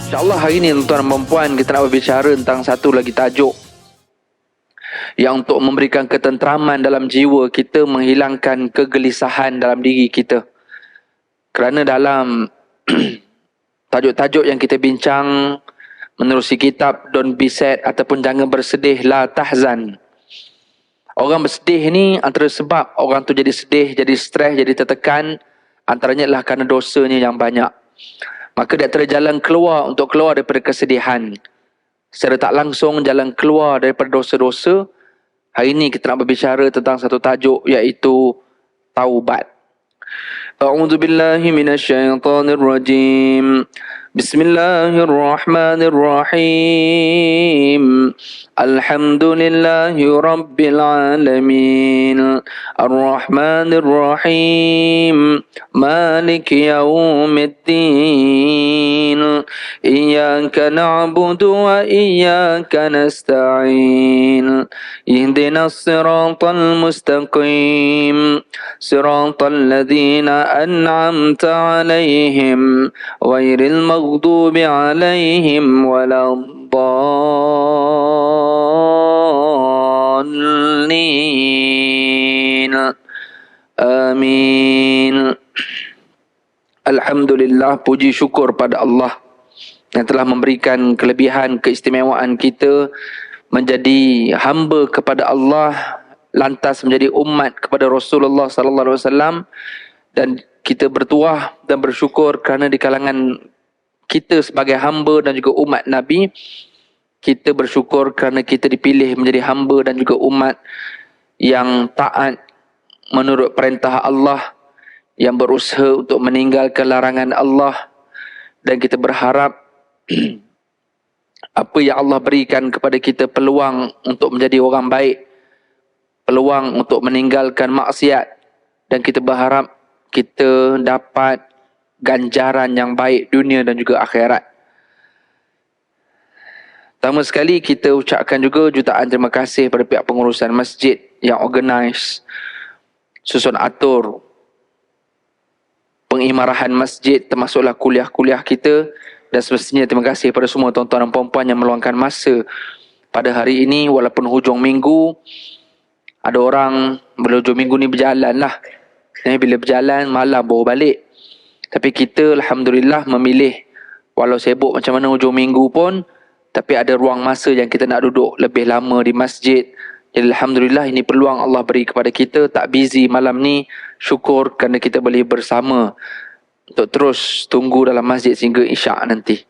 InsyaAllah hari ini tuan-tuan dan puan, kita nak berbicara tentang satu lagi tajuk yang untuk memberikan ketenteraman dalam jiwa kita, menghilangkan kegelisahan dalam diri kita. Kerana dalam tajuk-tajuk yang kita bincang menerusi kitab Don't Be Sad ataupun Jangan Bersedih, La Tahzan. Orang bersedih ni antara sebab orang tu jadi sedih, jadi stres, jadi tertekan, antaranya adalah kerana dosanya yang banyak. Maka di antara jalan keluar untuk keluar daripada kesedihan, secara tak langsung jalan keluar daripada dosa-dosa, hari ini kita nak berbicara tentang satu tajuk iaitu taubat. A'udzu billahi minasyaitonir rajim. Bismillahirrahmanirrahim. Alhamdulillahi rabbil alamin. Ar-Rahmanir Rahim. Maliki yaumiddin. Iyyaka na'budu wa iyyaka nasta'in. Ihdinas siratal mustaqim. Siratal ladzina an'amta 'alaihim ghairil maghdubi 'alaihim waladdallin. Amin. Alhamdulillah, puji syukur pada Allah yang telah memberikan kelebihan keistimewaan kita menjadi hamba kepada Allah, lantas menjadi umat kepada Rasulullah sallallahu alaihi wasallam, dan kita bertuah dan bersyukur kerana di kalangan kita sebagai hamba dan juga umat Nabi, kita bersyukur kerana kita dipilih menjadi hamba dan juga umat yang taat menurut perintah Allah, yang berusaha untuk meninggalkan larangan Allah, dan kita berharap apa yang Allah berikan kepada kita peluang untuk menjadi orang baik, peluang untuk meninggalkan maksiat, dan kita berharap kita dapat ganjaran yang baik dunia dan juga akhirat. Pertama sekali kita ucapkan juga jutaan terima kasih pada pihak pengurusan masjid yang organize, susun atur pengimarahan masjid, termasuklah kuliah-kuliah kita. Dan semestinya terima kasih pada semua tuan-tuan dan puan-puan yang meluangkan masa pada hari ini, walaupun hujung minggu. Ada orang bila hujung minggu ni berjalan lah, bila berjalan malam baru balik. Tapi kita alhamdulillah memilih, walau sibuk macam mana hujung minggu pun, tapi ada ruang masa yang kita nak duduk lebih lama di masjid. Jadi alhamdulillah, ini peluang Allah beri kepada kita, tak busy malam ni. Syukur kerana kita boleh bersama untuk terus tunggu dalam masjid sehingga isyak nanti.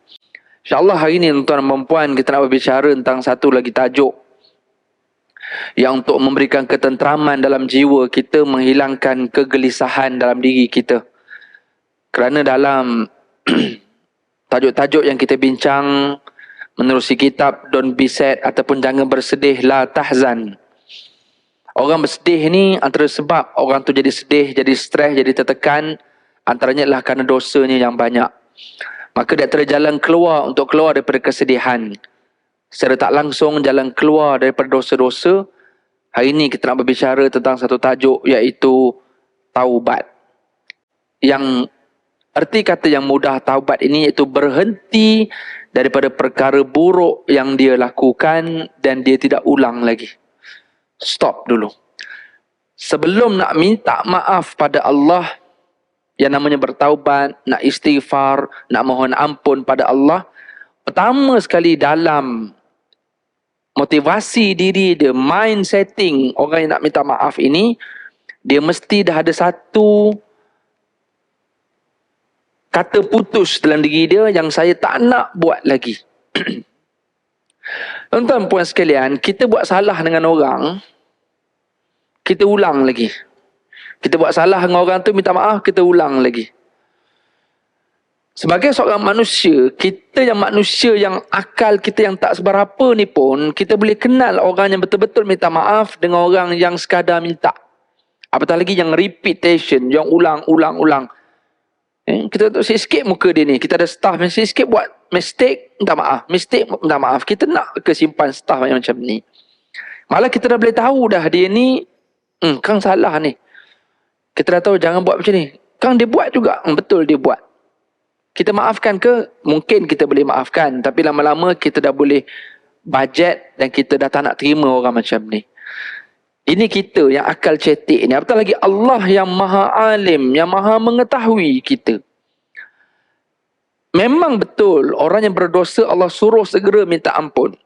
InsyaAllah hari ini tuan-tuan dan puan, kita nak berbicara tentang satu lagi tajuk yang untuk memberikan ketenteraman dalam jiwa kita, menghilangkan kegelisahan dalam diri kita. Kerana dalam tajuk-tajuk yang kita bincang menerusi kitab Don't Be Sad ataupun Jangan Bersedih, La Tahzan. Orang bersedih ni antara sebab orang tu jadi sedih, jadi stres, jadi tertekan, antaranya adalah kerana dosanya yang banyak. Maka di antara jalan keluar untuk keluar daripada kesedihan, secara tak langsung jalan keluar daripada dosa-dosa, hari ini kita nak berbicara tentang satu tajuk iaitu taubat. Yang arti kata yang mudah taubat ini iaitu berhenti daripada perkara buruk yang dia lakukan dan dia tidak ulang lagi. Stop dulu. Sebelum nak minta maaf pada Allah, yang namanya bertaubat, nak istighfar, nak mohon ampun pada Allah, pertama sekali dalam motivasi diri dia, mind setting orang yang nak minta maaf ini, dia mesti dah ada satu kata putus dalam diri dia yang saya tak nak buat lagi. Tuan-tuan puan sekalian, kita buat salah dengan orang, kita ulang lagi. Kita buat salah dengan orang tu, minta maaf, kita ulang lagi. Sebagai seorang manusia, kita yang manusia yang akal kita yang tak seberapa ni pun, kita boleh kenal orang yang betul-betul minta maaf dengan orang yang sekadar minta. Apatah lagi yang repetition, yang ulang-ulang-ulang. Kita tahu sikit muka dia ni, kita ada staff yang sikit buat mistake, minta maaf. Mistake, minta maaf. Kita nak ke simpan staff yang macam ni. Malah kita dah boleh tahu dah dia ni, Kang salah ni. Kita dah tahu jangan buat macam ni. Kang dia buat juga. Betul dia buat. Kita maafkan ke? Mungkin kita boleh maafkan. Tapi lama-lama kita dah boleh bajet dan kita dah tak nak terima orang macam ni. Ini kita yang akal cetek ni. Apatah lagi Allah yang maha alim, yang maha mengetahui kita. Memang betul orang yang berdosa Allah suruh segera minta ampun.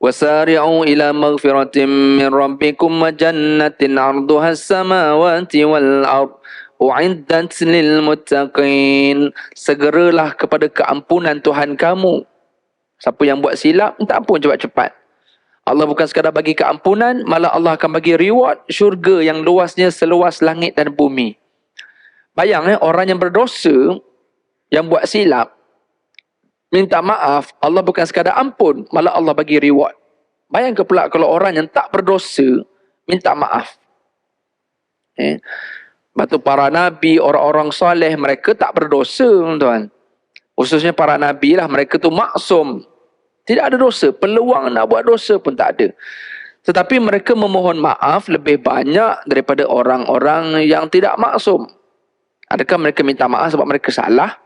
Wasari'u ila maghfiratin min rabbikum wa jannatin 'arduha as-samawati wal ard u'iddat lil muttaqin. Segeralah kepada keampunan Tuhan kamu. Siapa yang buat silap minta ampun cepat-cepat. Allah bukan sekadar bagi keampunan, malah Allah akan bagi reward syurga yang luasnya seluas langit dan bumi. Bayang orang yang berdosa, yang buat silap, minta maaf, Allah bukan sekadar ampun, malah Allah bagi reward. Bayangkan pula kalau orang yang tak berdosa, minta maaf. Batu para nabi, orang-orang soleh, mereka tak berdosa, tuan. Khususnya para nabi lah, mereka tu maksum. Tidak ada dosa, peluang nak buat dosa pun tak ada. Tetapi mereka memohon maaf lebih banyak daripada orang-orang yang tidak maksum. Adakah mereka minta maaf sebab mereka salah?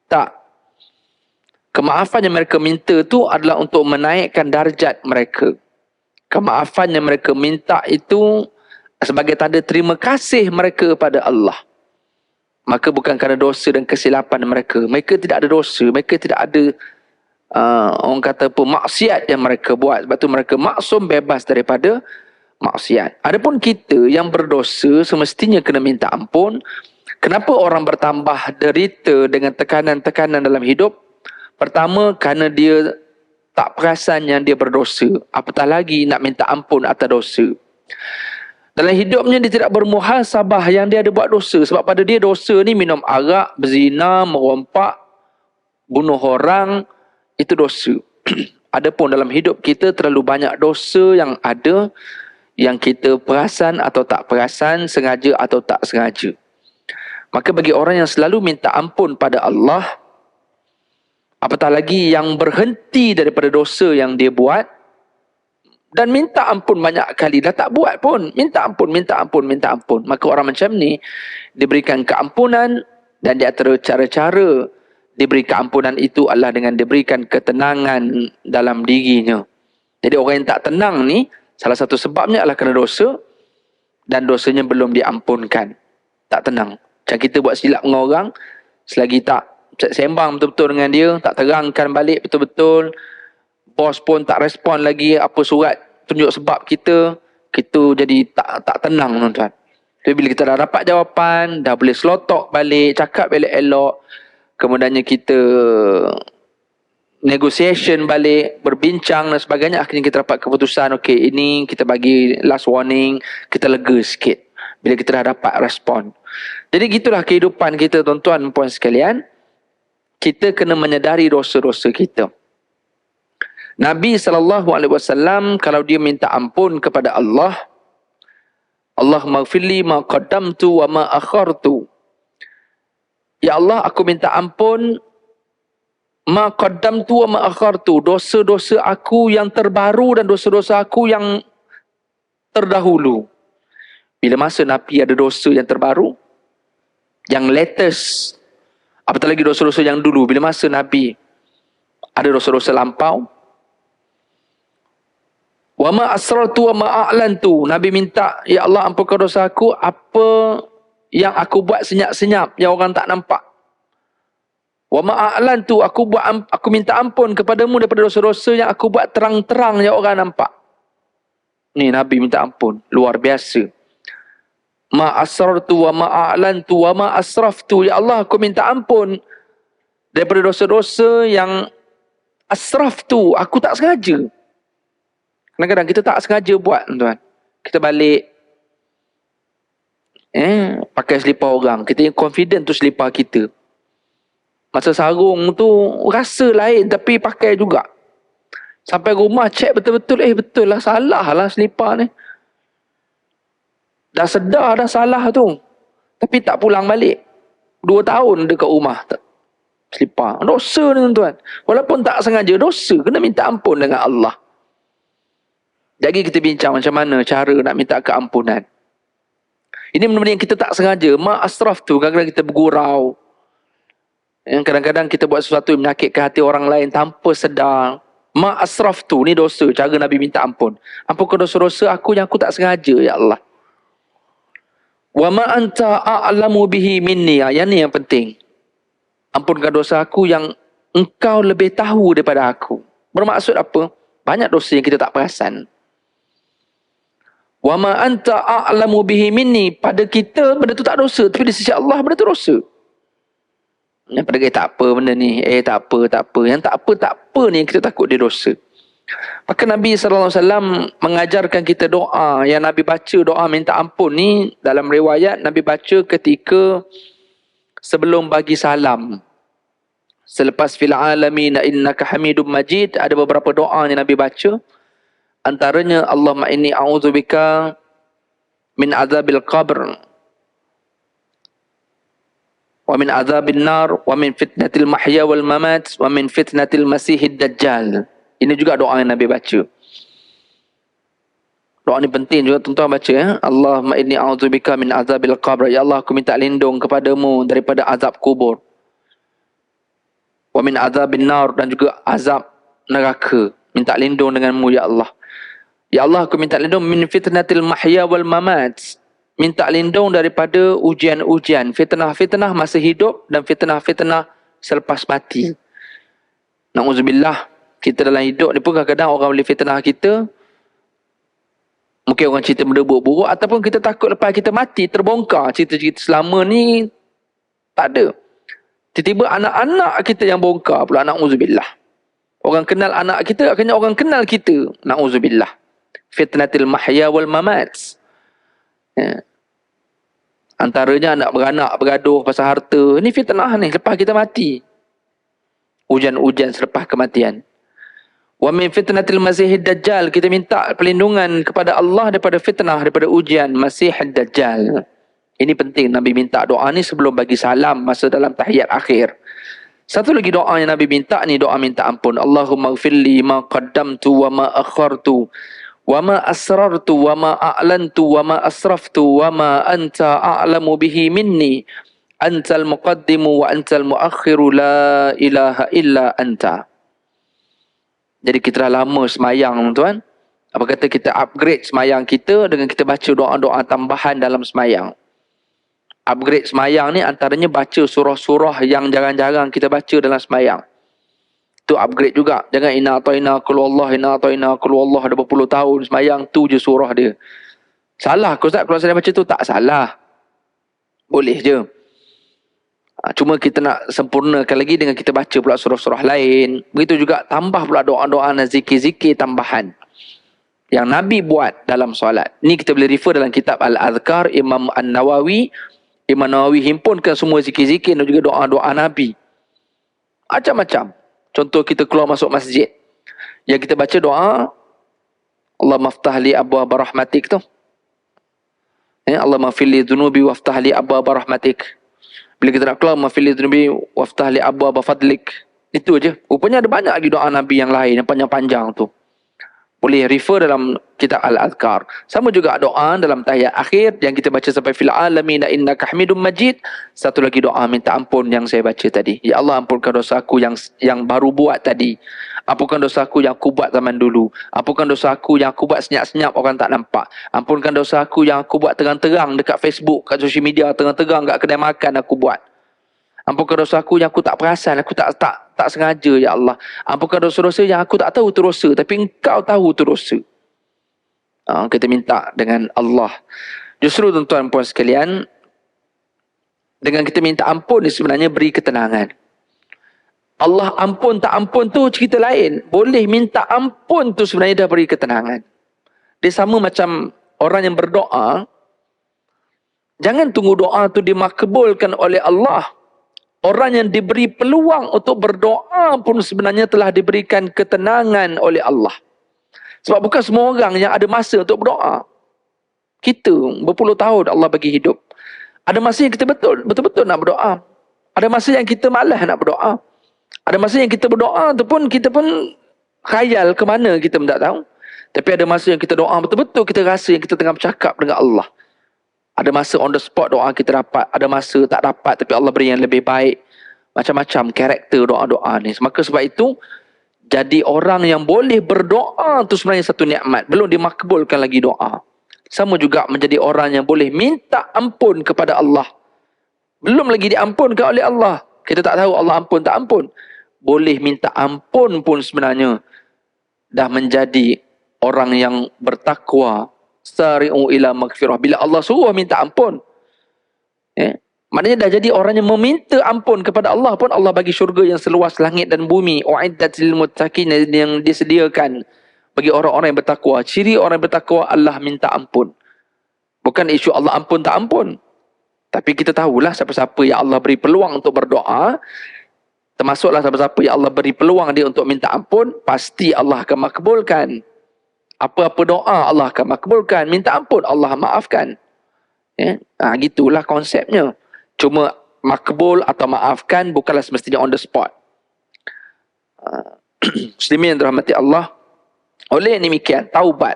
Tak. Kemaafan yang mereka minta tu adalah untuk menaikkan darjat mereka. Kemaafan yang mereka minta itu sebagai tanda terima kasih mereka pada Allah. Maka bukan kerana dosa dan kesilapan mereka. Mereka tidak ada dosa. Mereka tidak ada orang kata apa, maksiat yang mereka buat. Sebab tu mereka maksum, bebas daripada maksiat. Adapun kita yang berdosa semestinya kena minta ampun. Kenapa orang bertambah derita dengan tekanan-tekanan dalam hidup? Pertama, kerana dia tak perasan yang dia berdosa. Apatah lagi nak minta ampun atas dosa. Dalam hidupnya dia tidak bermuhasabah yang dia ada buat dosa. Sebab pada dia dosa ni minum arak, berzina, merompak, bunuh orang, itu dosa. Adapun dalam hidup kita terlalu banyak dosa yang ada, yang kita perasan atau tak perasan, sengaja atau tak sengaja. Maka bagi orang yang selalu minta ampun pada Allah, apatah lagi yang berhenti daripada dosa yang dia buat, dan minta ampun banyak kali, dah tak buat pun, minta ampun, minta ampun, minta ampun. Maka orang macam ni diberikan keampunan, dan di antara cara-cara diberi keampunan itu adalah dengan diberikan ketenangan dalam dirinya. Jadi orang yang tak tenang ni, salah satu sebabnya adalah kerana dosa, dan dosanya belum diampunkan. Tak tenang. Macam kita buat silap dengan orang, selagi tak sembang betul-betul dengan dia, tak terangkan balik betul-betul, bos pun tak respon lagi apa surat tunjuk sebab kita jadi tak tenang, tuan-tuan. Jadi bila kita dah dapat jawapan, dah boleh selotok balik, cakap elok-elok, kemudiannya kita negotiation balik, berbincang dan sebagainya, akhirnya kita dapat keputusan, okey, ini kita bagi last warning, kita lega sikit bila kita dah dapat respon. Jadi gitulah kehidupan kita, tuan-tuan dan puan sekalian. Kita kena menyedari dosa-dosa kita. Nabi SAW kalau dia minta ampun kepada Allah, Allahumma ghfirli ma qaddamtu wa ma akhartu. Ya Allah, aku minta ampun ma qaddamtu wa ma akhartu, dosa-dosa aku yang terbaru dan dosa-dosa aku yang terdahulu. Bila masa Nabi ada dosa yang terbaru, yang latest, apatah lagi dosa-dosa yang dulu. Bila masa Nabi ada dosa-dosa lampau, wa ma asrartu wa ma a'lantu, Nabi minta, ya Allah ampunkan dosa aku, apa yang aku buat senyap-senyap yang orang tak nampak. Wa ma a'lantu, aku minta ampun kepadamu daripada dosa-dosa yang aku buat terang-terang yang orang nampak. Ni Nabi minta ampun, luar biasa. Ma asrartu wa ma a'lantu wa ma asraftu, ya Allah aku minta ampun daripada dosa-dosa yang asraftu, aku tak sengaja. Kadang-kadang kita tak sengaja buat, tuan. Kita balik pakai selipar orang, kita yang confident tu selipar kita. Masa sarung tu rasa lain tapi pakai juga. Sampai rumah check betul-betul, betul lah, salah lah selipar ni. Dah sedar dah salah tu, tapi tak pulang balik. 2 tahun dekat rumah selipar. Dosa ni, tuan. Walaupun tak sengaja, dosa. Kena minta ampun dengan Allah. Jadi kita bincang macam mana cara nak minta keampunan. Ini benda-benda yang kita tak sengaja. Ma asraf tu, kadang-kadang kita bergurau. Yang kadang-kadang kita buat sesuatu yang menyakitkan hati orang lain tanpa sedar. Ma asraftu, ni dosa. Cara Nabi minta ampun. Ampunkan dosa-dosa aku yang aku tak sengaja, ya Allah. Wa ma anta a'lamu bihi minni. Yang ni yang penting. Ampunkan dosa aku yang engkau lebih tahu daripada aku. Bermaksud apa? Banyak dosa yang kita tak perasan. Wa ma anta a'lamu bihi minni. Pada kita benda tu tak dosa, tapi di sisi Allah benda tu dosa. Pada kita tak apa benda ni. Tak apa. Yang tak apa ni yang kita takut dia dosa. Maka Nabi SAW mengajarkan kita doa. Yang Nabi baca doa minta ampun ni, dalam riwayat Nabi baca ketika sebelum bagi salam. Selepas fil alamin innaka hamidum majid, ada beberapa doa yang Nabi baca. Antaranya Allahumma inni a'udzubika min azabil qabr wa min azabin nar wa min fitnatil mahya wal mamat wa min fitnatil masihid dajjal. Ini juga doa yang Nabi baca. Doa ni penting juga tuan-tuan baca ya. Allahumma inni a'udzubika min azabil qabr. Ya Allah, aku minta lindung kepadamu daripada azab kubur. Wa min azabin nar, dan juga azab neraka. Minta lindung denganmu ya Allah. Ya Allah, aku minta lindung min fitnatil mahya wal mamat. Minta lindung daripada ujian-ujian, fitnah-fitnah masa hidup dan fitnah-fitnah selepas mati. Na'udzubillah, kita dalam hidup ni pun kadang-kadang orang boleh fitnah kita. Mungkin orang cerita benda buruk-buruk, ataupun kita takut lepas kita mati terbongkar cerita-cerita selama ni tak ada. Tiba-tiba anak-anak kita yang bongkar pula, na'udzubillah. Orang kenal anak kita, akhirnya orang kenal kita, na'udzubillah. Fitnatil mahya wal mamat. Ya. Antaranya anak beranak bergaduh pasal harta. Ini fitnah ni lepas kita mati. Ujian-ujian selepas kematian. Wa min fitnatil masihid dajjal. Kita minta perlindungan kepada Allah daripada fitnah, daripada ujian masihid dajjal. Ini penting Nabi minta doa ni sebelum bagi salam masa dalam tahiyat akhir. Satu lagi doa yang Nabi minta ni doa minta ampun. Allahumma ghfirli ma qaddamtu wa ma akhartu wa ma asrartu wa ma a'lantu wa ma asraftu wa ma anta a'lamu bihi minni antal muqaddimu wa antal muakhiru la ilaha illa anta. Jadi kita dah lama semayang tuan. Apa kata kita upgrade semayang kita dengan kita baca doa-doa tambahan dalam semayang. Upgrade semayang ni antaranya baca surah-surah yang jarang-jarang kita baca dalam semayang. Tu upgrade juga. Jangan inna ata'ina qul wallah ada berpuluh tahun semayang tu je surah dia. Salah ke Ustaz kalau saya baca tu? Tak salah. Boleh je. Cuma kita nak sempurnakan lagi dengan kita baca pula surah-surah lain. Begitu juga tambah pula doa-doa dan zikir-zikir tambahan yang Nabi buat dalam solat. Ni kita boleh refer dalam kitab Al-Adhkar Imam An-Nawawi. Imam Nawawi himpunkan semua zikir-zikir dan juga doa-doa Nabi. Macam-macam. Contoh kita keluar masuk masjid. Yang kita baca doa, Allah maftah li abwaab rahmatik tu. Allah maghfir li dhunubi waftah li abwaab rahmatik. Bila kita nak keluar, maghfir li dhunubi waftah li abwaab fadlik. Itu aja. Rupanya ada banyak lagi doa Nabi yang lain, yang panjang-panjang tu. Boleh refer dalam kitab Al-Adhkar. Sama juga doa dalam tahiyat akhir yang kita baca sampai fil alamin innaka hamidum majid. Satu lagi doa minta ampun yang saya baca tadi. Ya Allah, ampunkan dosa aku yang baru buat tadi. Ampunkan dosa aku yang aku buat zaman dulu. Ampunkan dosa aku yang aku buat senyap-senyap orang tak nampak. Ampunkan dosa aku yang aku buat terang-terang dekat Facebook, kat social media, terang-terang kat kedai makan aku buat. Ampunkan dosa aku yang aku tak perasan, aku tak sengaja ya Allah. Ampunkan dosa-dosa yang aku tak tahu tu dosa, tapi engkau tahu tu dosa. Kita minta dengan Allah. Justru tuan-tuan puan sekalian, dengan kita minta ampun ni sebenarnya beri ketenangan. Allah ampun tak ampun tu cerita lain. Boleh minta ampun tu sebenarnya dah beri ketenangan. Dia sama macam orang yang berdoa. Jangan tunggu doa tu dimakbulkan oleh Allah. Orang yang diberi peluang untuk berdoa pun sebenarnya telah diberikan ketenangan oleh Allah. Sebab bukan semua orang yang ada masa untuk berdoa. Kita berpuluh tahun Allah bagi hidup. Ada masa yang kita betul-betul nak berdoa. Ada masa yang kita malas nak berdoa. Ada masa yang kita berdoa tu pun kita pun khayal ke mana kita pun tak tahu. Tapi ada masa yang kita doa betul-betul kita rasa yang kita tengah bercakap dengan Allah. Ada masa on the spot doa kita dapat. Ada masa tak dapat tapi Allah beri yang lebih baik. macam-macam karakter doa-doa ni. Maka sebab itu, jadi orang yang boleh berdoa tu sebenarnya satu nikmat. Belum dimakbulkan lagi doa. Sama juga menjadi orang yang boleh minta ampun kepada Allah. Belum lagi diampunkan oleh Allah. Kita tak tahu Allah ampun tak ampun. Boleh minta ampun pun sebenarnya dah menjadi orang yang bertakwa. Sari'u ila maghfirah. Bila Allah suruh minta ampun, maknanya dah jadi orang yang meminta ampun kepada Allah pun, Allah bagi syurga yang seluas langit dan bumi. U'iddat lil muttaqin, yang disediakan bagi orang-orang yang bertakwa. Ciri orang yang bertakwa, Allah minta ampun. Bukan isu Allah ampun tak ampun. Tapi kita tahulah siapa-siapa yang Allah beri peluang untuk berdoa, termasuklah siapa-siapa yang Allah beri peluang dia untuk minta ampun, pasti Allah akan makbulkan. Apa-apa doa Allah akan makbulkan. Minta ampun, Allah maafkan. Gitulah konsepnya. Cuma makbul atau maafkan bukanlah semestinya on the spot. Muslimin yang dirahmati Allah, oleh demikian, taubat,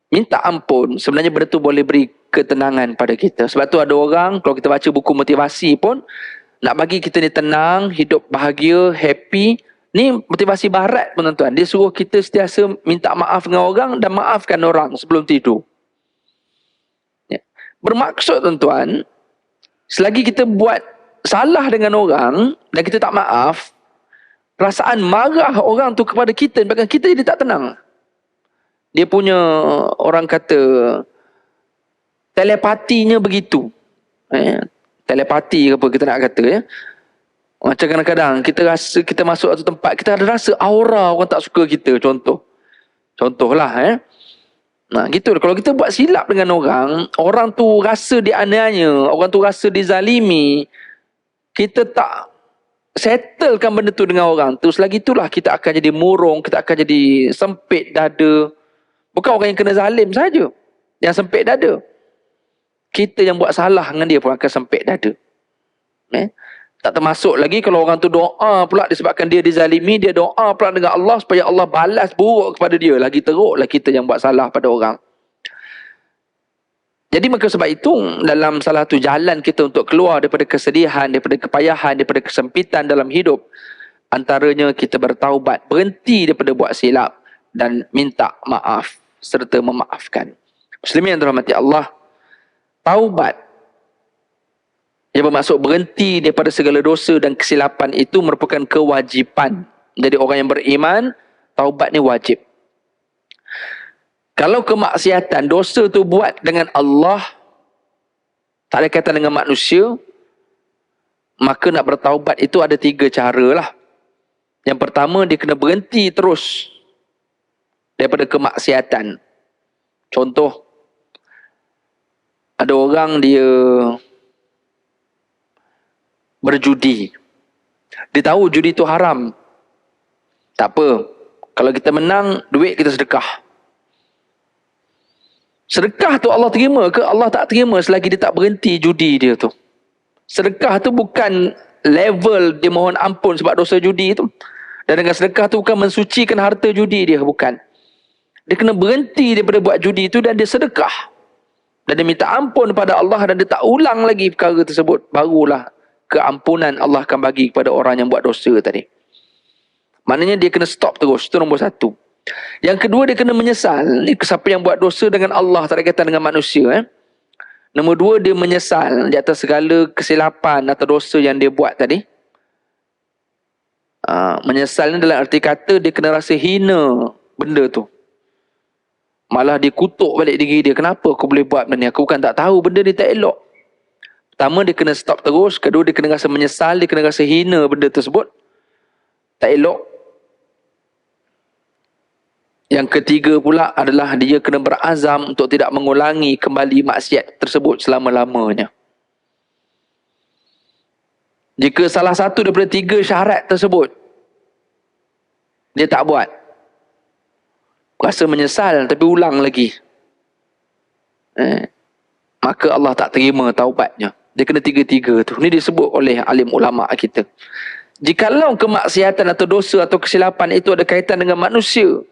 minta ampun, sebenarnya benda tu boleh beri ketenangan pada kita. Sebab tu ada orang, kalau kita baca buku motivasi pun, nak bagi kita ni tenang, hidup bahagia, happy. Ni motivasi barat pun tuan-tuan. Dia suruh kita sentiasa minta maaf dengan orang dan maafkan orang sebelum tidur. Bermaksud tuan-tuan, selagi kita buat salah dengan orang dan kita tak maaf, perasaan marah orang tu kepada kita, bahkan kita jadi tak tenang. Dia punya, orang kata, telepatinya begitu. Telepati ke apa kita nak kata, ya. Macam kadang-kadang kita rasa kita masuk satu tempat, kita ada rasa aura orang tak suka kita, contohlah, Nah, gitu. Kalau kita buat silap dengan orang, orang tu rasa dianiaya, orang tu rasa dizalimi, kita tak settlekan benda tu dengan orang tu, selagi itulah kita akan jadi murung, kita akan jadi sempit dada. Bukan orang yang kena zalim saja yang sempit dada. Kita yang buat salah dengan dia pun akan sempit dada. Tak termasuk lagi kalau orang tu doa pula disebabkan dia dizalimi, dia doa pula dengan Allah supaya Allah balas buruk kepada dia. Lagi teruklah kita yang buat salah pada orang. Jadi maka sebab itu, dalam salah satu jalan kita untuk keluar daripada kesedihan, daripada kepayahan, daripada kesempitan dalam hidup, antaranya kita bertaubat, berhenti daripada buat silap dan minta maaf serta memaafkan. Muslimin yang dirahmati Allah, taubat yang bermaksud berhenti daripada segala dosa dan kesilapan itu merupakan kewajipan. Jadi orang yang beriman, taubat ni wajib. Kalau kemaksiatan, dosa tu buat dengan Allah, tak ada kaitan dengan manusia, maka nak bertaubat itu ada 3 cara lah. Yang pertama, dia kena berhenti terus daripada kemaksiatan. Contoh, ada orang dia berjudi. Dia tahu judi itu haram. Tak apa. Kalau kita menang, duit kita sedekah. Sedekah tu Allah terima ke? Allah tak terima selagi dia tak berhenti judi dia tu. Sedekah tu bukan level dia mohon ampun sebab dosa judi tu. Dan dengan sedekah tu bukan mensucikan harta judi dia, bukan. Dia kena berhenti daripada buat judi tu dan dia sedekah. Dan dia minta ampun pada Allah dan dia tak ulang lagi perkara tersebut. Barulah keampunan Allah akan bagi kepada orang yang buat dosa tadi. Maknanya dia kena stop terus. Itu nombor 1. Yang kedua, dia kena menyesal. Ni siapa yang buat dosa dengan Allah, tak ada kaitan dengan manusia. Nombor 2, dia menyesal di atas segala kesilapan atau dosa yang dia buat tadi. Menyesal ni dalam arti kata dia kena rasa hina benda tu. Malah dia kutuk balik diri dia. Kenapa aku boleh buat benda ni? Aku bukan tak tahu benda ni tak elok. Pertama, dia kena stop terus. Kedua, dia kena rasa menyesal. Dia kena rasa hina benda tersebut. Tak elok. Yang ketiga pula adalah dia kena berazam untuk tidak mengulangi kembali maksiat tersebut selama-lamanya. Jika salah satu daripada 3 syarat tersebut dia tak buat, rasa menyesal tapi ulang lagi, maka Allah tak terima taubatnya. Dia kena 3-3 tu. Ni disebut oleh alim ulama kita. Jikalau kemaksiatan atau dosa atau kesilapan itu ada kaitan dengan manusia,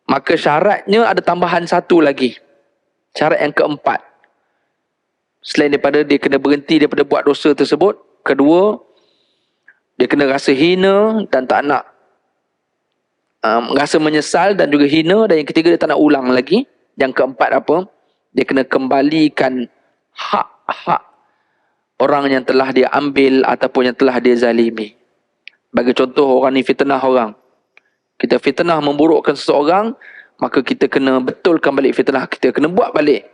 maka syaratnya ada tambahan 1 lagi. Syarat yang keempat. Selain daripada dia kena berhenti daripada buat dosa tersebut, kedua, Dia kena rasa hina dan tak nak rasa menyesal dan juga hina. Dan yang ketiga, dia tak nak ulang lagi. Yang keempat apa? Dia kena kembalikan hak-hak orang yang telah dia ambil ataupun yang telah dia zalimi. Bagi contoh, orang ni fitnah orang. Kita fitnah memburukkan seseorang, maka kita kena betulkan balik fitnah kita. Kena buat balik.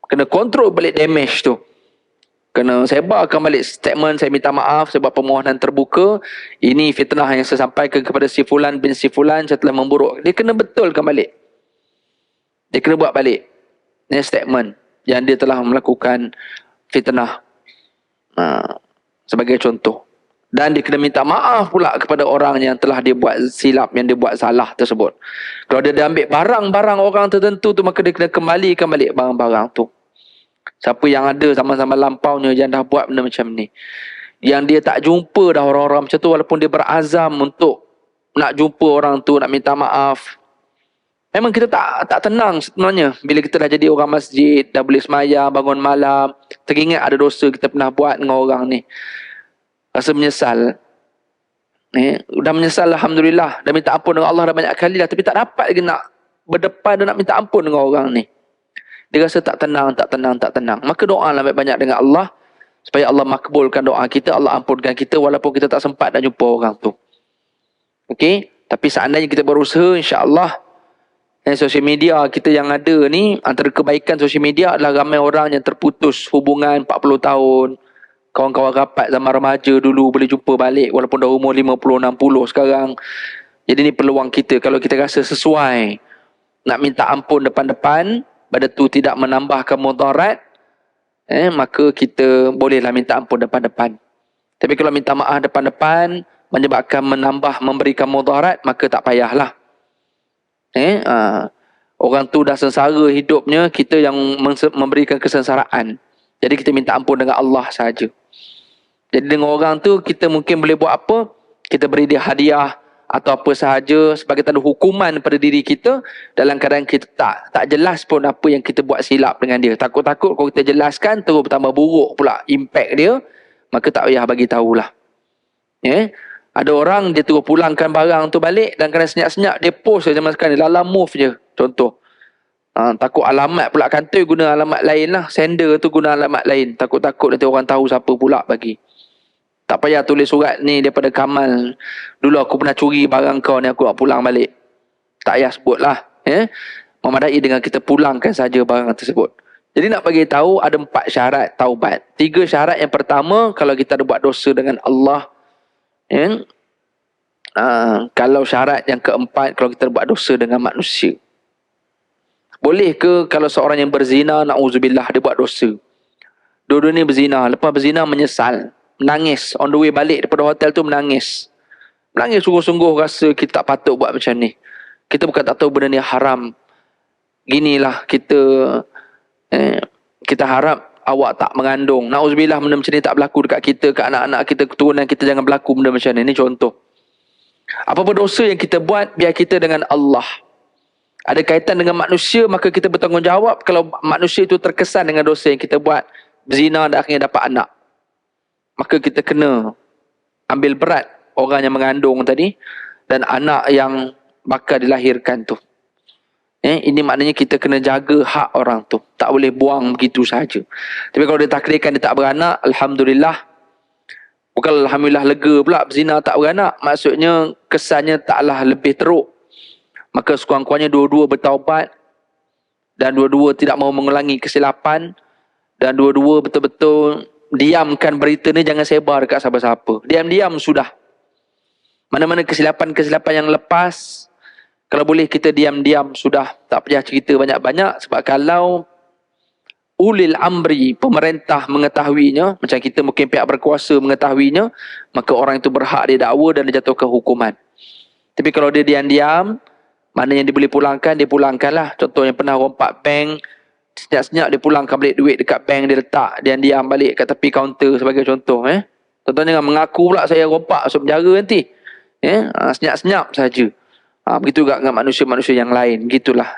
Kena kontrol balik damage tu. Kena sebarkan balik statement, saya minta maaf, saya buat permohonan terbuka. Ini fitnah yang saya sampaikan kepada si Fulan bin si Fulan, saya telah memburuk. Dia kena betulkan balik. Dia kena buat balik. Ini statement yang dia telah melakukan fitnah. Sebagai contoh. Dan dia kena minta maaf pula kepada orang yang telah dia buat silap, yang dia buat salah tersebut. Kalau dia ambil barang-barang orang tertentu tu, maka dia kena kembalikan balik barang-barang tu. Siapa yang ada zaman-zaman lampaunya yang dah buat benda macam ni, yang dia tak jumpa dah orang-orang macam tu, walaupun dia berazam untuk nak jumpa orang tu, nak minta maaf, memang kita tak tenang sebenarnya. Bila kita dah jadi orang masjid, dah boleh semaya, bangun malam, teringat ada dosa kita pernah buat dengan orang ni, rasa menyesal. Dah menyesal, Alhamdulillah. Dah minta ampun dengan Allah dah banyak kali dah. Tapi tak dapat lagi nak berdepan dan nak minta ampun dengan orang ni. Dia rasa tak tenang. Maka doalah banyak-banyak dengan Allah, supaya Allah makbulkan doa kita, Allah ampunkan kita, walaupun kita tak sempat nak jumpa orang tu. Okey? Tapi seandainya kita berusaha, insya-Allah, sosial media kita yang ada ni, antara kebaikan sosial media adalah ramai orang yang terputus hubungan 40 tahun. Kawan-kawan rapat zaman remaja dulu boleh jumpa balik walaupun dah umur 50-60 sekarang. Jadi ni peluang kita. Kalau kita rasa sesuai nak minta ampun depan-depan, benda tu tidak menambahkan mudarat, maka kita bolehlah minta ampun depan-depan. Tapi kalau minta maaf depan-depan menyebabkan memberikan mudarat, maka tak payahlah. Orang tu dah sengsara hidupnya, kita yang memberikan kesengsaraan. Jadi kita minta ampun dengan Allah saja. Jadi dengan orang tu kita mungkin boleh buat apa? Kita beri dia hadiah atau apa sahaja sebagai tanda hukuman pada diri kita, dalam keadaan kita tak jelas pun apa yang kita buat silap dengan dia. Takut-takut kalau kita jelaskan terus bertambah buruk pula impact dia, maka tak payah bagi tahulah. Ada orang dia terus pulangkan barang tu balik, dan kadang senyap-senyap dia post je zaman sekarang ni, lala move je contoh. Takut alamat pula kantor guna alamat lain lah, sender tu guna alamat lain, takut-takut nanti orang tahu siapa pula bagi. Tak payah tulis surat ni daripada Kamal, dulu aku pernah curi barang kau ni, aku nak pulang balik. Tak payah sebut lah. Memadai dengan kita pulangkan saja barang tersebut. Jadi nak bagi tahu ada 4 syarat taubat. 3 syarat yang pertama, kalau kita ada buat dosa dengan Allah. Kalau syarat yang keempat, kalau kita buat dosa dengan manusia. Boleh ke kalau seorang yang berzina, na'udzubillah, dia buat dosa? Dua-dua ni berzina, lepas berzina menyesal, menangis, on the way balik daripada hotel tu menangis sungguh-sungguh, rasa kita tak patut buat macam ni. Kita bukan tak tahu benda ni haram. Ginilah kita harap awak tak mengandung. Na'udzubillah, benda macam ni tak berlaku dekat kita, kat anak-anak kita, keturunan kita, jangan berlaku benda macam ni. Ini contoh. Apa-apa dosa yang kita buat, biar kita dengan Allah. Ada kaitan dengan manusia, maka kita bertanggungjawab kalau manusia itu terkesan dengan dosa yang kita buat, berzina dan akhirnya dapat anak. Maka kita kena ambil berat orang yang mengandung tadi dan anak yang bakal dilahirkan tu. Ini maknanya kita kena jaga hak orang tu. Tak boleh buang begitu saja. Tapi kalau dia takdirkan dia tak beranak, Alhamdulillah. Bukan Alhamdulillah lega pula berzina tak beranak. Maksudnya kesannya taklah lebih teruk. Maka sekurang-kurangnya dua-dua bertaubat dan dua-dua tidak mau mengulangi kesilapan, dan dua-dua betul-betul diamkan berita ni, jangan sebar dekat siapa-siapa. Diam-diam sudah. Mana-mana kesilapan-kesilapan yang lepas, kalau boleh kita diam-diam sudah, tak payah cerita banyak-banyak. Sebab kalau ulil amri, pemerintah mengetahuinya, macam kita mungkin pihak berkuasa mengetahuinya, maka orang itu berhak dia dakwa dan dijatuhkan hukuman. Tapi kalau dia diam-diam, mana yang dia boleh pulangkan, dia pulangkanlah. Contoh yang pernah rompak bank, senyap-senyap dia pulangkan balik duit dekat bank, dia letak, dia diam balik kat tepi kaunter sebagai contoh. Contohnya mengaku pula saya rompak masuk penjara nanti. Senyap-senyap saja. Begitu juga dengan manusia-manusia yang lain. Gitulah.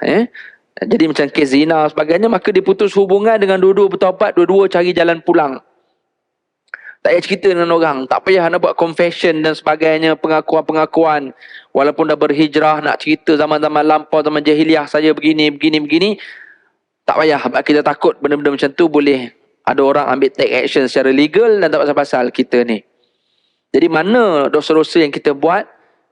Jadi macam kes zina sebagainya, maka dia putus hubungan dengan dua-dua bertaubat, dua-dua cari jalan pulang. Tak payah cerita dengan orang. Tak payah nak buat confession dan sebagainya, pengakuan-pengakuan. Walaupun dah berhijrah, nak cerita zaman-zaman lampau, zaman jahiliah saja begini. Tak payah. Sebab kita takut benda-benda macam tu boleh ada orang ambil take action secara legal dan tak pasal-pasal kita ni. Jadi mana dosa-dosa yang kita buat,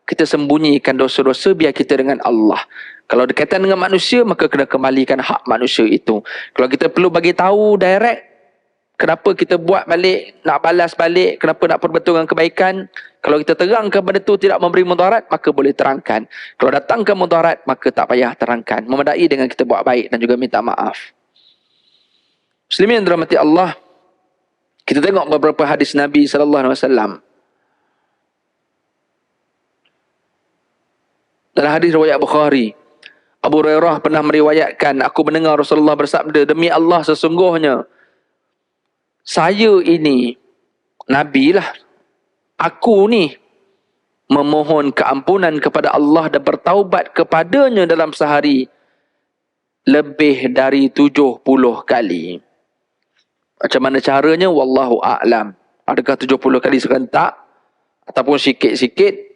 kita sembunyikan dosa-dosa biar kita dengan Allah. Kalau berkaitan dengan manusia, maka kena kembalikan hak manusia itu. Kalau kita perlu bagi tahu direct, kenapa kita buat balik, nak balas balik, kenapa nak perbetulkan kebaikan. Kalau kita terangkan benda itu tidak memberi mudarat, maka boleh terangkan. Kalau datangkan mudarat, maka tak payah terangkan. Memadai dengan kita buat baik dan juga minta maaf. Muslimin yang dirahmati Allah, kita tengok beberapa hadis Nabi SAW. Dalam hadis riwayat Bukhari, Abu Hurairah pernah meriwayatkan, aku mendengar Rasulullah bersabda, demi Allah sesungguhnya saya ini Nabi lah, aku ni memohon keampunan kepada Allah dan bertaubat kepadanya dalam sehari lebih dari 70 kali. Macam mana caranya? Wallahu a'lam. Adakah 70 kali serentak ataupun sikit-sikit?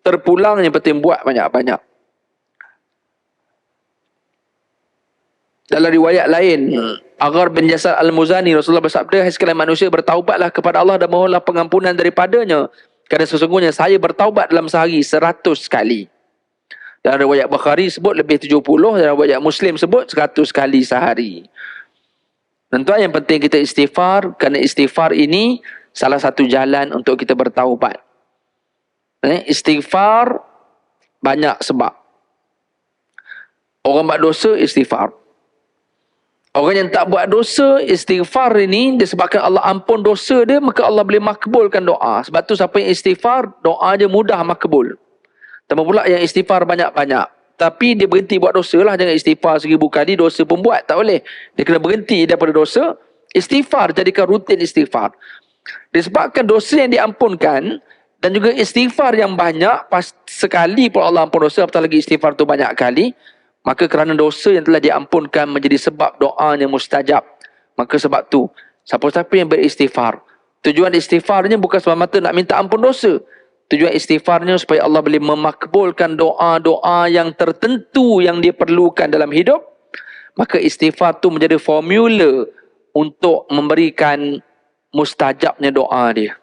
Terpulang, yang penting buat banyak-banyak. Dalam riwayat lain, Aghar bin Jasar Al-Muzani, Rasulullah bersabda, hai sekalian manusia, bertaubatlah kepada Allah dan mohonlah pengampunan daripadanya, kerana sesungguhnya saya bertaubat dalam sehari 100 kali. Dalam riwayat Bukhari sebut lebih 70, dalam riwayat Muslim sebut 100 kali sehari. Dan tuan, yang penting kita istighfar, kerana istighfar ini salah satu jalan untuk kita bertaubat. Istighfar banyak sebab. Orang buat dosa, istighfar. Orang yang tak buat dosa, istighfar ini disebabkan Allah ampun dosa dia, maka Allah boleh makbulkan doa. Sebab tu siapa yang istighfar, doa dia mudah makbul. Tambah pula yang istighfar banyak-banyak. Tapi dia berhenti buat dosa lah. Jangan istighfar 1000 kali, dosa pun buat. Tak boleh. Dia kena berhenti daripada dosa. Istighfar, jadikan rutin istighfar. Disebabkan dosa yang diampunkan dan juga istighfar yang banyak, sekali pun Allah ampun dosa, apatah lagi istighfar tu banyak kali, maka kerana dosa yang telah diampunkan menjadi sebab doanya mustajab. Maka sebab tu, siapa-siapa yang beristighfar, tujuan istighfarnya bukan semata-mata nak minta ampun dosa. Tujuan istighfarnya supaya Allah boleh memakbulkan doa-doa yang tertentu yang dia perlukan dalam hidup. Maka istighfar tu menjadi formula untuk memberikan mustajabnya doa dia.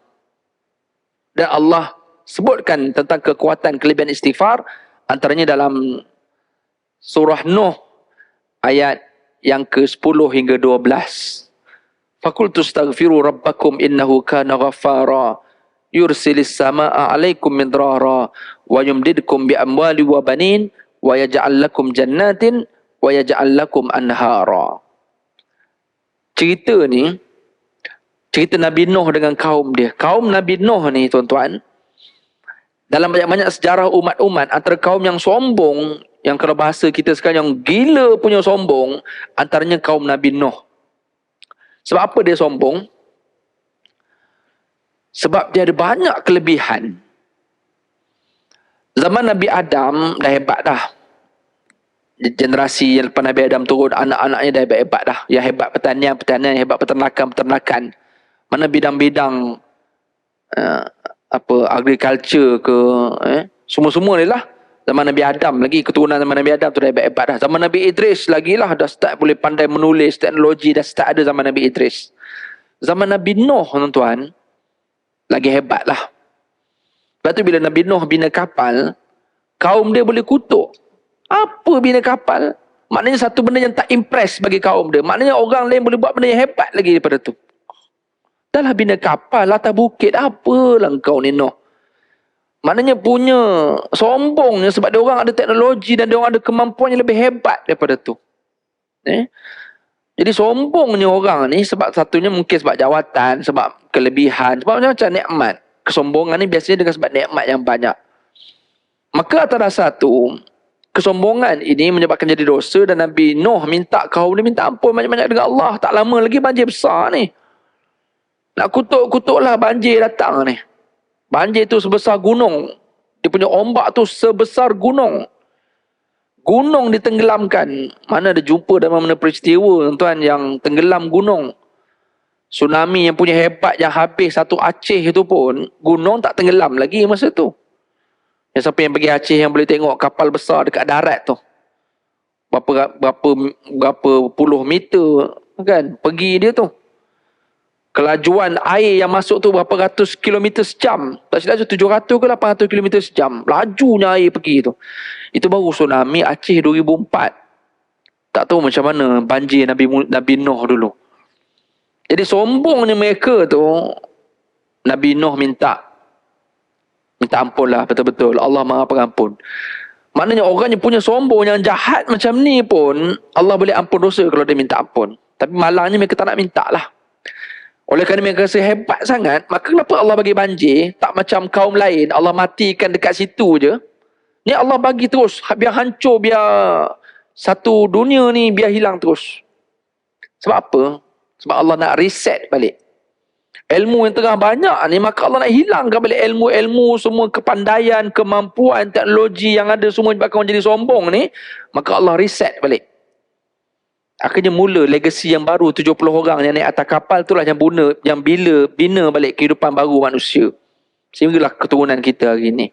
Dan Allah sebutkan tentang kekuatan kelebihan istighfar, antaranya dalam surah Nuh ayat yang ke-10 hingga 12. Faqultu astaghfiru rabbakum innahu kana ghaffara yursilis samaa'a 'alaikum midrara wa yumdidkum bi amwali wa banin wa yaj'al lakum jannatin wa yaj'al lakum anhara. Cerita Nabi Nuh dengan kaum dia. Kaum Nabi Nuh ni, tuan-tuan, dalam banyak-banyak sejarah umat-umat, antara kaum yang sombong, yang kalau bahasa kita sekarang yang gila punya sombong, antaranya kaum Nabi Nuh. Sebab apa dia sombong? Sebab dia ada banyak kelebihan. Zaman Nabi Adam dah hebat dah. Generasi yang lepas Nabi Adam turun, anak-anaknya dah hebat-hebat dah. Yang hebat pertanian, yang hebat peternakan. Mana bidang-bidang agriculture ke, semua-semua ni lah. Zaman Nabi Adam lagi, keturunan zaman Nabi Adam tu dah hebat-hebat dah. Zaman Nabi Idris lagi lah, dah start boleh pandai menulis, teknologi dah start ada zaman Nabi Idris. Zaman Nabi Nuh, tuan-tuan, lagi hebat lah. Lepas tu bila Nabi Nuh bina kapal, kaum dia boleh kutuk. Apa bina kapal? Maknanya satu benda yang tak impress bagi kaum dia. Maknanya orang lain boleh buat benda yang hebat lagi daripada tu. Dah lah bina kapal atas bukit, apalah kau ni Nuh. Maknanya punya sombongnya sebab dia orang ada teknologi dan dia orang ada kemampuan yang lebih hebat daripada tu. Jadi sombongnya orang ni sebab satunya mungkin sebab jawatan, sebab kelebihan, sebab macam-macam nikmat. Kesombongan ni biasanya dengan sebab nikmat yang banyak. Maka atas dasar tu, kesombongan ini menyebabkan jadi dosa dan Nabi Nuh minta kaum dia minta ampun banyak-banyak dengan Allah. Tak lama lagi banjir besar ni. Nak kutuk-kutuklah banjir datang ni. Banjir tu sebesar gunung. Dia punya ombak tu sebesar gunung. Gunung ditenggelamkan. Mana ada jumpa dalam mana peristiwa tuan yang tenggelam gunung. Tsunami yang punya hebat, yang habis satu Aceh itu pun, gunung tak tenggelam lagi masa tu. Yang siapa yang pergi Aceh yang boleh tengok kapal besar dekat darat tu. Berapa puluh meter kan pergi dia tu. Kelajuan air yang masuk tu berapa ratus kilometer sejam. Tak silap 700 ke 800 kilometer sejam. Lajunya air pergi tu. Itu baru tsunami Aceh 2004. Tak tahu macam mana banjir Nabi Nuh dulu. Jadi sombongnya mereka tu, Nabi Nuh minta ampun lah betul-betul. Allah Maha Pengampun. Maknanya orang yang punya sombong, yang jahat macam ni pun, Allah boleh ampun dosa kalau dia minta ampun. Tapi malangnya mereka tak nak minta lah. Oleh kerana mereka rasa hebat sangat, maka kenapa Allah bagi banjir? Tak macam kaum lain, Allah matikan dekat situ je. Ni Allah bagi terus, biar hancur, biar satu dunia ni biar hilang terus. Sebab apa? Sebab Allah nak reset balik. Ilmu yang tengah banyak ni, maka Allah nak hilangkan balik ilmu-ilmu, semua kepandaian, kemampuan, teknologi yang ada semua menyebabkan orang jadi sombong ni, maka Allah reset balik. Akhirnya mula legasi yang baru 70 orang yang naik atas kapal itulah yang bina balik kehidupan baru manusia. Sehinggalah keturunan kita hari ni.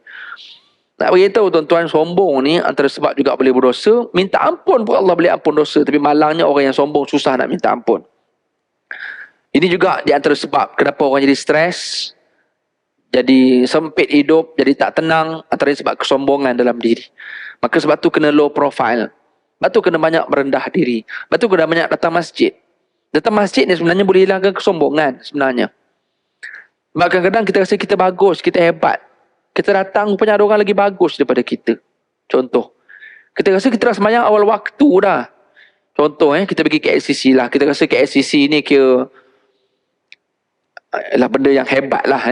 Nak beritahu tuan-tuan, sombong ni antara sebab juga boleh berdosa. Minta ampun pun Allah boleh ampun dosa. Tapi malangnya orang yang sombong susah nak minta ampun. Ini juga di antara sebab kenapa orang jadi stres, jadi sempit hidup, jadi tak tenang, antara sebab kesombongan dalam diri. Maka sebab tu kena low profile. Sebab tu kena banyak merendah diri. Sebab tu kena banyak datang masjid. Datang masjid ni sebenarnya boleh hilangkan kesombongan sebenarnya. Sebab kadang-kadang kita rasa kita bagus, kita hebat. Kita datang rupanya ada orang lagi bagus daripada kita. Contoh. Kita rasa kita dah semayang awal waktu dah. Contoh kita pergi KLCC lah. Kita rasa KLCC ni kira lah benda yang hebat lah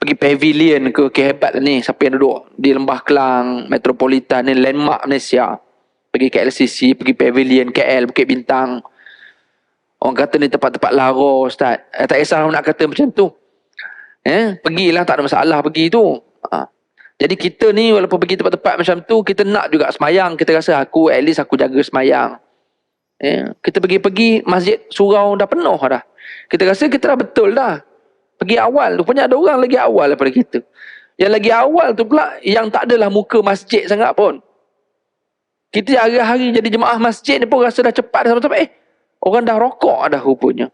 Pergi pavilion ke hebat lah ni. Siapa yang duduk di Lembah Kelang, Metropolitan ni, landmark Malaysia. Pergi KLCC, pergi pavilion KL, Bukit Bintang. Orang kata ni tempat-tempat lara Ustaz. Tak kisah nak kata macam tu. Pergilah, tak ada masalah pergi tu. Jadi kita ni walaupun pergi tempat-tempat macam tu, kita nak juga semayang. Kita rasa at least aku jaga semayang. Kita pergi-pergi masjid surau dah penuh dah. Kita rasa kita dah betul dah. Pergi awal, rupanya ada orang lagi awal daripada kita. Yang lagi awal tu pula yang tak adalah muka masjid sangat pun. Kita hari-hari jadi jemaah masjid ni pun rasa dah cepat dah sampai orang dah rokok dah rupanya.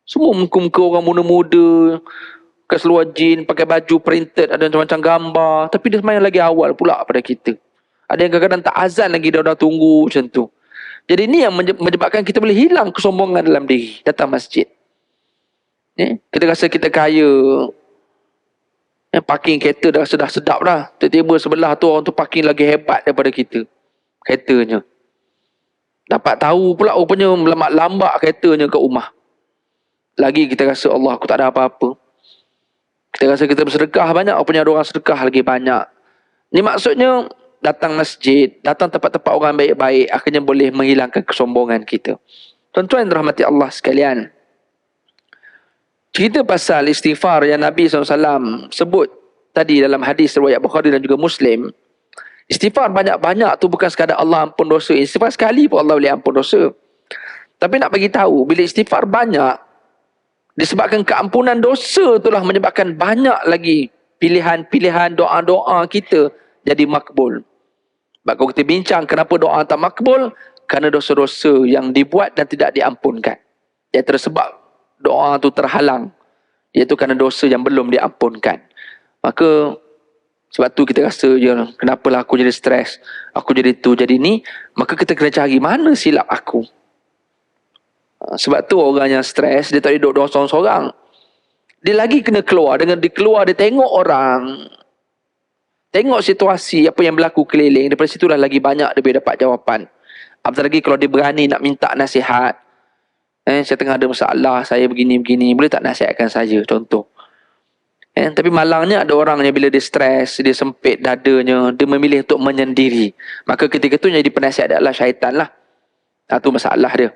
Semua muka-muka orang muda-muda, keseluar jin, pakai baju printed, ada macam-macam gambar. Tapi dia sebenarnya lagi awal pula pada kita. Ada yang kadang-kadang tak azan lagi, dah tunggu macam tu. Jadi ni yang menyebabkan kita boleh hilang kesombongan dalam diri. Datang masjid. Kita rasa kita kaya. Parking kereta dah sedap dah. Tiba-tiba sebelah tu orang tu parking lagi hebat daripada kita. Keretanya. Dapat tahu pula rupanya lambat keretanya ke rumah. Lagi kita rasa Allah aku tak ada apa-apa. Kita rasa kita bersedekah banyak, rupanya ada orang sedekah lagi banyak. Ni maksudnya datang masjid, datang tempat-tempat orang baik-baik, akhirnya boleh menghilangkan kesombongan kita. Tuan-tuan rahmati Allah sekalian. Cerita pasal istighfar yang Nabi SAW sebut tadi dalam hadis riwayat Bukhari dan juga Muslim. Istighfar banyak-banyak tu bukan sekadar Allah ampun dosa. Istighfar sekali pun Allah boleh ampun dosa. Tapi nak bagi tahu, bila istighfar banyak, disebabkan keampunan dosa itulah menyebabkan banyak lagi pilihan-pilihan doa-doa kita jadi makbul. Sebab kalau kita bincang kenapa doa tak makbul, kerana dosa-dosa yang dibuat dan tidak diampunkan. Yang tersebab doa tu terhalang, iaitu kerana dosa yang belum diampunkan. Maka sebab tu kita rasa kenapalah aku jadi stres, aku jadi tu, jadi ni. Maka kita kena cari mana silap aku. Sebab tu orang yang stres, dia tak boleh duduk seorang-seorang. Dia lagi kena keluar. Dengan dia keluar, dia tengok orang, tengok situasi apa yang berlaku keliling. Daripada situlah lagi banyak dia boleh dapat jawapan. Apatah lagi kalau dia berani nak minta nasihat. Saya tengah ada masalah, saya begini-begini, boleh tak nasihatkan saya, contoh. Tapi malangnya ada orang yang bila dia stres, dia sempit dadanya, dia memilih untuk menyendiri. Maka ketika tu jadi penasihat adalah syaitan lah. Itu masalah dia.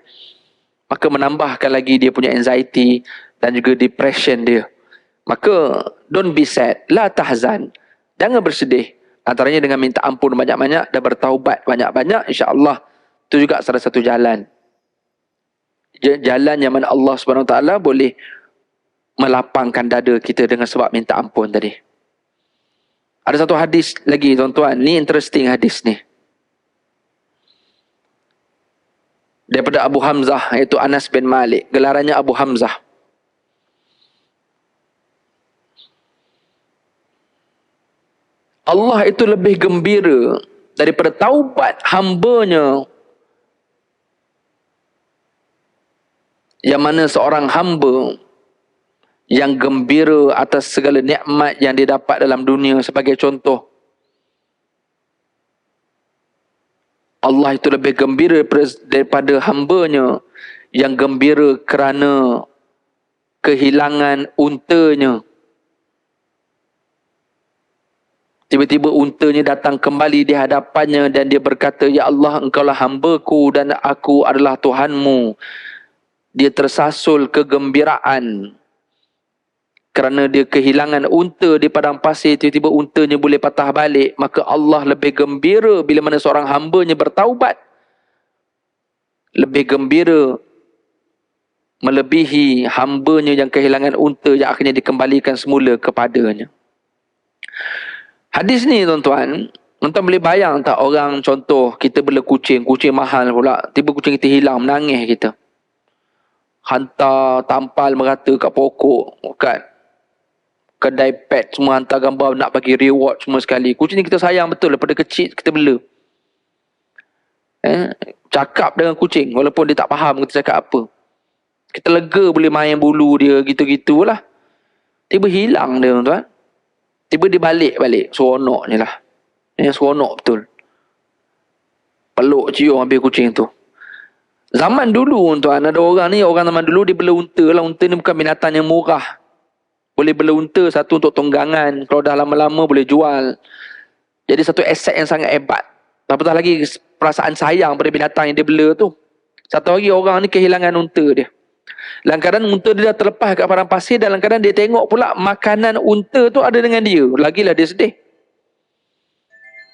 Maka menambahkan lagi dia punya anxiety dan juga depression dia. Maka don't be sad, la tahzan. Jangan bersedih. Antaranya dengan minta ampun banyak-banyak dan bertaubat banyak-banyak, insya-Allah itu juga salah satu jalan. jalan yang mana Allah SWT boleh melapangkan dada kita dengan sebab minta ampun tadi. Ada satu hadis lagi tuan-tuan, ni interesting hadis ni. Daripada Abu Hamzah, iaitu Anas bin Malik. Gelarannya Abu Hamzah. Allah itu lebih gembira daripada taubat hambanya, yang mana seorang hamba yang gembira atas segala nikmat yang dia dapat dalam dunia. Sebagai contoh, Allah itu lebih gembira daripada hambanya yang gembira kerana kehilangan untanya. Tiba-tiba untanya datang kembali di hadapannya dan dia berkata, "Ya Allah, engkaulah hamba-Ku dan aku adalah Tuhanmu." Dia tersasul kegembiraan kerana dia kehilangan unta di padang pasir. Tiba-tiba untanya boleh patah balik. Maka Allah lebih gembira bila mana seorang hambanya bertaubat. Lebih gembira melebihi hambanya yang kehilangan unta yang akhirnya dikembalikan semula kepadanya. Hadis ni tuan-tuan, tuan-tuan boleh bayang tak orang, contoh kita bela kucing mahal pula, tiba kucing kita hilang, menangis kita. Hantar tampal merata kat pokok, kat kedai pet semua hantar gambar nak bagi reward semua sekali. Kucing ni kita sayang betul, daripada kecil kita bela. Cakap dengan kucing walaupun dia tak faham kita cakap apa. Kita lega boleh main bulu dia, gitu-gitulah. Tiba hilang dia tuan-tuan. Tiba dia balik. Seronoknya lah. Seronok betul. Peluk cium habis kucing tu. Zaman dulu tuan, ada orang zaman dulu dia bela unta lah. Unta ni bukan binatang yang murah. Boleh bela unta satu untuk tunggangan. Kalau dah lama-lama boleh jual. Jadi satu aset yang sangat hebat. Apatah lagi perasaan sayang pada binatang yang dia bela tu. Satu hari orang ni kehilangan unta dia. Dalam keadaan unta dia dah terlepas kat padang pasir. Dalam keadaan dia tengok pula makanan unta tu ada dengan dia. Lagilah dia sedih.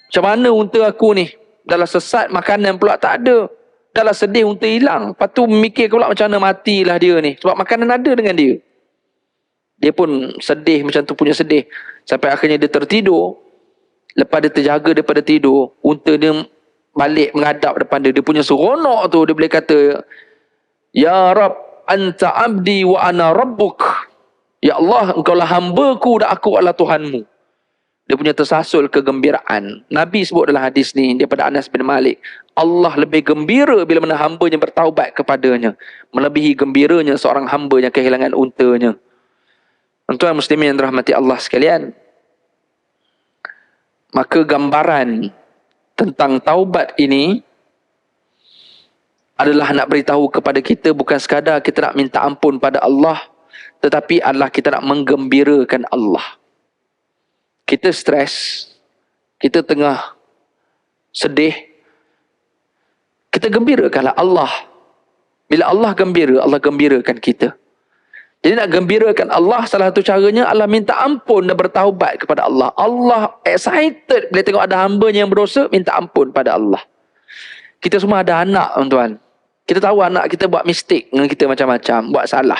Macam mana unta aku ni? Dalam sesat makanan pula tak ada. Dalam sedih unta hilang. Lepas tu mikir pula macam mana matilah dia ni. Sebab makanan ada dengan dia. Dia pun sedih macam tu punya sedih. Sampai akhirnya dia tertidur. Lepas dia terjaga daripada tidur, unta dia balik menghadap depan dia. Dia punya seronok tu dia boleh kata, "Ya Rab, anta abdi wa ana rabbuk." Ya Allah, engkaulah hamba-Ku dan aku adalah Tuhanmu. Dia punya tersasul kegembiraan. Nabi sebut dalam hadis ni daripada Anas bin Malik, Allah lebih gembira bila mana hambanya bertaubat kepadanya, melebihi gembiranya seorang hamba yang kehilangan untanya. Tuan-tuan muslimin yang dirahmati Allah sekalian, maka gambaran tentang taubat ini adalah nak beritahu kepada kita bukan sekadar kita nak minta ampun pada Allah, tetapi adalah kita nak menggembirakan Allah. Kita stres, kita tengah sedih, kita gembirakanlah Allah. Bila Allah gembira, Allah gembirakan kita. Jadi nak gembirakan Allah, salah satu caranya adalah minta ampun dan bertaubat kepada Allah. Allah excited bila tengok ada hambanya yang berdosa, minta ampun pada Allah. Kita semua ada anak tuan-tuan. Kita tahu anak kita buat mistake dengan kita macam-macam, buat salah.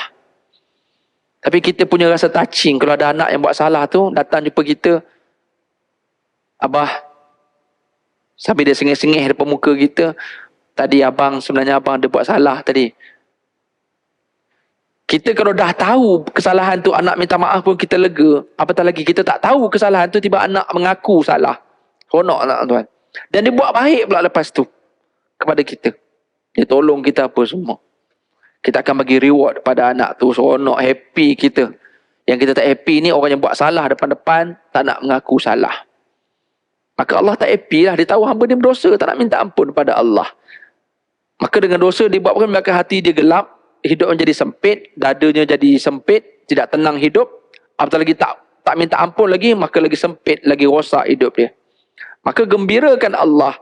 Tapi kita punya rasa touching kalau ada anak yang buat salah tu, datang jumpa kita, "Abah," sambil dia sengih-sengih depan muka kita, "Tadi sebenarnya abang dia buat salah tadi." Kita kalau dah tahu kesalahan tu, anak minta maaf pun kita lega. Apatah lagi kita tak tahu kesalahan tu, tiba anak mengaku salah. Seronok tak tuan? Dan dia buat baik pula lepas tu kepada kita. Dia tolong kita apa semua. Kita akan bagi reward pada anak tu. Seronok, happy kita. Yang kita tak happy ni orang yang buat salah depan-depan, tak nak mengaku salah. Maka Allah tak happy lah. Dia tahu hamba dia berdosa, tak nak minta ampun pada Allah. Maka dengan dosa dia buatkan maka hati dia gelap, hidupnya jadi sempit, dadanya jadi sempit, tidak tenang hidup. Apatah lagi tak minta ampun lagi, maka lagi sempit, lagi rosak hidup dia. Maka gembirakan Allah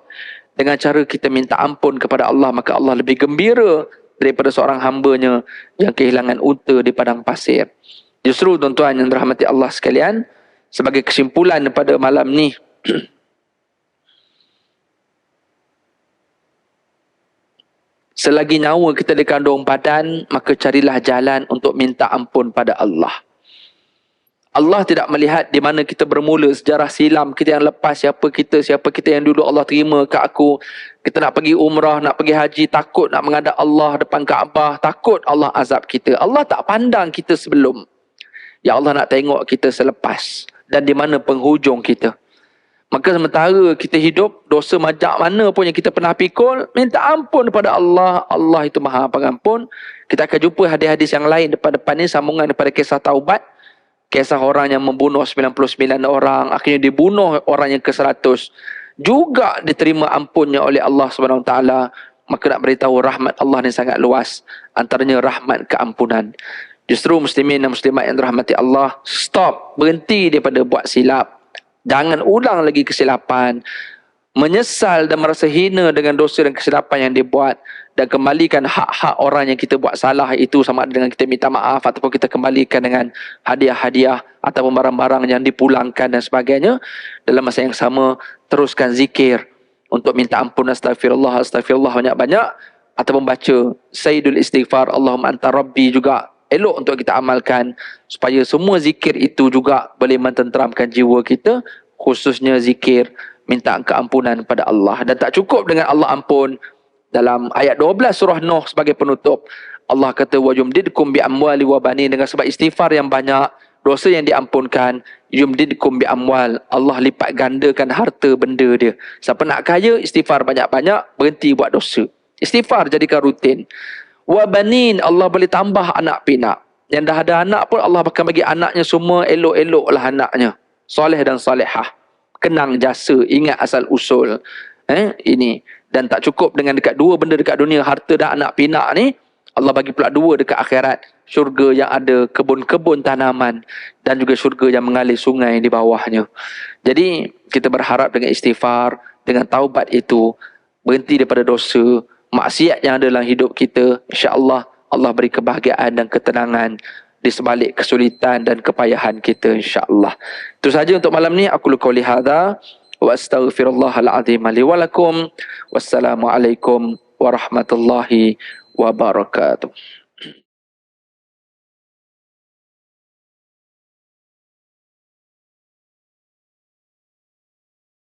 dengan cara kita minta ampun kepada Allah. Maka Allah lebih gembira daripada seorang hambanya yang kehilangan unta di padang pasir. Justru tuan-tuan yang dirahmati Allah sekalian, sebagai kesimpulan pada malam ni, Selagi nyawa kita di kandung badan, maka carilah jalan untuk minta ampun pada Allah. Allah tidak melihat di mana kita bermula, sejarah silam kita yang lepas, siapa kita yang dulu Allah terima kat aku. Kita nak pergi umrah, nak pergi haji, takut nak menghadap Allah depan Kaabah, takut Allah azab kita. Allah tak pandang kita sebelum. Ya Allah nak tengok kita selepas. Dan di mana penghujung kita. Maka sementara kita hidup, dosa majak mana pun yang kita pernah pikul, minta ampun kepada Allah. Allah itu maha pengampun. Kita akan jumpa hadis-hadis yang lain depan-depan ni, sambungan daripada kisah taubat. Kisah orang yang membunuh 99 orang, akhirnya dibunuh orang yang ke-100. Juga diterima ampunnya oleh Allah SWT. Maka nak beritahu rahmat Allah ni sangat luas. Antaranya rahmat keampunan. Justru muslimin dan muslimat yang dirahmati Allah, stop, berhenti daripada buat silap. Jangan ulang lagi kesilapan. Menyesal dan merasa hina dengan dosa dan kesilapan yang dibuat. Dan kembalikan hak-hak orang yang kita buat salah itu, sama ada dengan kita minta maaf ataupun kita kembalikan dengan hadiah-hadiah ataupun barang-barang yang dipulangkan dan sebagainya. Dalam masa yang sama, teruskan zikir untuk minta ampun, astagfirullah, astagfirullah banyak-banyak. Ataupun baca Sayyidul Istighfar, Allahumma anta Rabbi juga. Elok untuk kita amalkan supaya semua zikir itu juga boleh mententeramkan jiwa kita, khususnya zikir minta keampunan pada Allah. Dan tak cukup dengan Allah ampun. Dalam ayat 12 surah Nuh sebagai penutup, Allah kata wa yumdidkum bi amwali wa banin, dengan sebab istighfar yang banyak, dosa yang diampunkan, yumdidkum bi amwal, Allah lipat gandakan harta benda dia. Siapa nak kaya, istighfar banyak-banyak, berhenti buat dosa. Istighfar jadikan rutin. Wa banin, Allah boleh tambah anak pinak. Yang dah ada anak pun Allah akan bagi anaknya semua elok-eloklah anaknya. Soleh dan salihah. Kenang jasa, ingat asal usul. Ini. Dan tak cukup dengan dekat dua benda dekat dunia, harta dan anak pinak ni. Allah bagi pula dua dekat akhirat. Syurga yang ada kebun-kebun tanaman. Dan juga syurga yang mengalir sungai di bawahnya. Jadi kita berharap dengan istighfar, dengan taubat itu, berhenti daripada dosa, maksiat yang ada dalam hidup kita, insya-Allah Allah beri kebahagiaan dan ketenangan di sebalik kesulitan dan kepayahan kita, insya-Allah. Itu saja untuk malam ni. Aku qauli hadza wa astaghfirullahal azim li wa lakum. Wassalamualaikum warahmatullahi wabarakatuh.